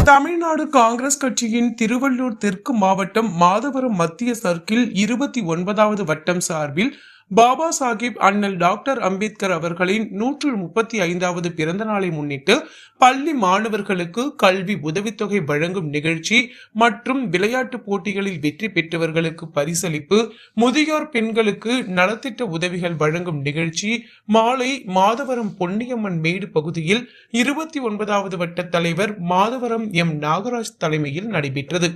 தமிழ்நாடு காங்கிரஸ் கட்சியின் திருவள்ளூர் தெற்கு மாவட்டம் மாதவரம் மத்திய சர்க்கிள் 29வது வட்டம் சார்பில் பாபா சாஹிப் அண்ணல் டாக்டர் அம்பேத்கர் அவர்களின் 135வது பிறந்த நாளை முன்னிட்டு பள்ளி மாணவர்களுக்கு கல்வி உதவித்தொகை வழங்கும் நிகழ்ச்சி மற்றும் விளையாட்டு போட்டிகளில் வெற்றி பெற்றவர்களுக்கு பரிசளிப்பு, முதியோர் பெண்களுக்கு நலத்திட்ட உதவிகள் வழங்கும் நிகழ்ச்சி மாலை மாதவரம் பொன்னியம்மன் மேடு பகுதியில் 29வது வட்ட தலைவர் மாதவரம் எம் நாகராஜ் தலைமையில் நடைபெற்றது.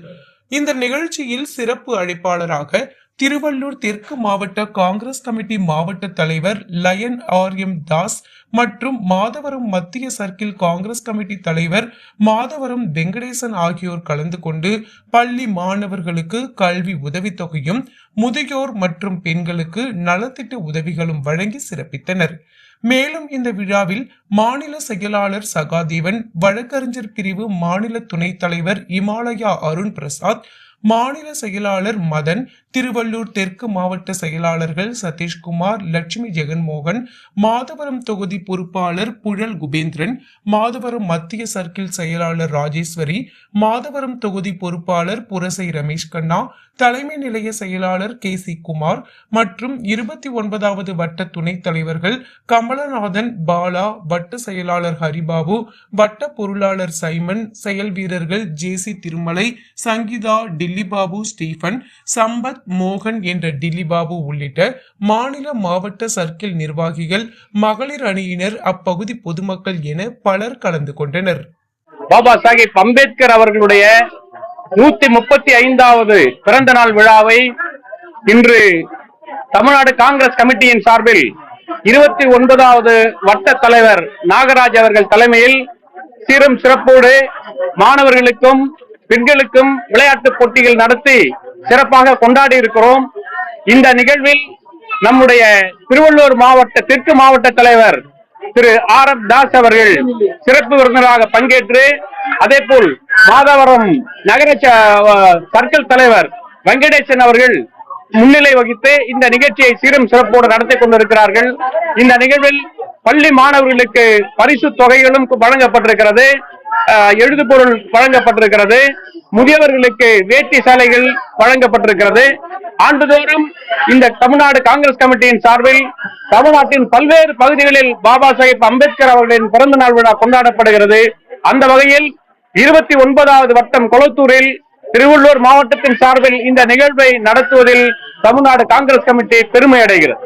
இந்த நிகழ்ச்சியில் சிறப்பு அழைப்பாளராக திருவள்ளூர் தெற்கு மாவட்ட காங்கிரஸ் கமிட்டி மாவட்ட தலைவர் லயன் RM தாஸ் மற்றும் மாதவரம் மத்திய சர்க்கிள் காங்கிரஸ் கமிட்டி தலைவர் மாதவரம் வெங்கடேசன் ஆகியோர் கலந்து கொண்டு பள்ளி மாணவர்களுக்கு கல்வி உதவித்தொகையும் முதியோர் மற்றும் பெண்களுக்கு நலத்திட்ட உதவிகளும் வழங்கி சிறப்பித்தனர். மேலும் இந்த விழாவில் மாநில செயலாளர் சகாதேவன், வழக்கறிஞர் பிரிவு மாநில துணைத் தலைவர் இமாலயா அருண் பிரசாத், மாநில செயலாளர் மதன், திருவள்ளூர் தெற்கு மாவட்ட செயலாளர்கள் சதீஷ்குமார், லட்சுமி ஜெகன்மோகன், மாதவரம் தொகுதி பொறுப்பாளர் புழல் குபேந்திரன், மாதவரம் மத்திய சர்க்கிள் செயலாளர் ராஜேஸ்வரி, மாதவரம் தொகுதி பொறுப்பாளர் புரசை ரமேஷ் கண்ணா, தலைமை நிலைய செயலாளர் KC குமார் மற்றும் 29வது வட்ட துணைத் தலைவர்கள் கமலநாதன், பாலா, வட்ட செயலாளர் ஹரிபாபு, வட்ட பொருளாளர் சைமன், செயல் வீரர்கள் JC திருமலை, சங்கீதா, டில்லிபாபு, ஸ்டீபன், சம்பத், மோகன் என்ற டில்லிபாபு உள்ளிட்ட மாநில மாவட்ட சர்க்கிள் நிர்வாகிகள், மகளிர் அணியினர், அப்பகுதி பொதுமக்கள் என பலர் கலந்து கொண்டனர். பாபா சாஹிப் அம்பேத்கர் அவர்களுடைய 135வது பிறந்த நாள் விழாவை இன்று தமிழ்நாடு காங்கிரஸ் கமிட்டியின் சார்பில் 29வது வட்ட தலைவர் நாகராஜ் அவர்கள் தலைமையில் சீரும் சிறப்போடு மாணவர்களுக்கும் பெண்களுக்கும் விளையாட்டு போட்டிகள் நடத்தி சிறப்பாக கொண்டாடி இருக்கிறோம். இந்த நிகழ்வில் நம்முடைய திருவள்ளூர் மாவட்ட தெற்கு மாவட்ட தலைவர் திரு RM தாஸ் அவர்கள் சிறப்பு விருந்தினராக பங்கேற்று, அதே போல் மாதவரம் நகர சர்க்கிள் தலைவர் வெங்கடேசன் அவர்கள் முன்னிலை வகித்து இந்த நிகழ்ச்சியை சீரும் சிறப்போடு நடத்தி கொண்டிருக்கிறார்கள். இந்த நிகழ்வில் பள்ளி மாணவர்களுக்கு பரிசு தொகைகளும் வழங்கப்பட்டிருக்கிறது, எழுதுபொருள் வழங்கப்பட்டிருக்கிறது, முதியவர்களுக்கு வேட்டி சாலைகள் வழங்கப்பட்டிருக்கிறது. ஆண்டுதோறும் இந்த தமிழ்நாடு காங்கிரஸ் கமிட்டியின் சார்பில் தமிழ்நாட்டின் பல்வேறு பகுதிகளில் பாபா சாஹிப் அம்பேத்கர் அவர்களின் பிறந்த நாள் விழா கொண்டாடப்படுகிறது. அந்த வகையில் 29வது வட்டம் கொளத்தூரில் திருவள்ளூர் மாவட்டத்தின் சார்பில் இந்த நிகழ்வை நடத்துவதில் தமிழ்நாடு காங்கிரஸ் கமிட்டி பெருமை அடைகிறது.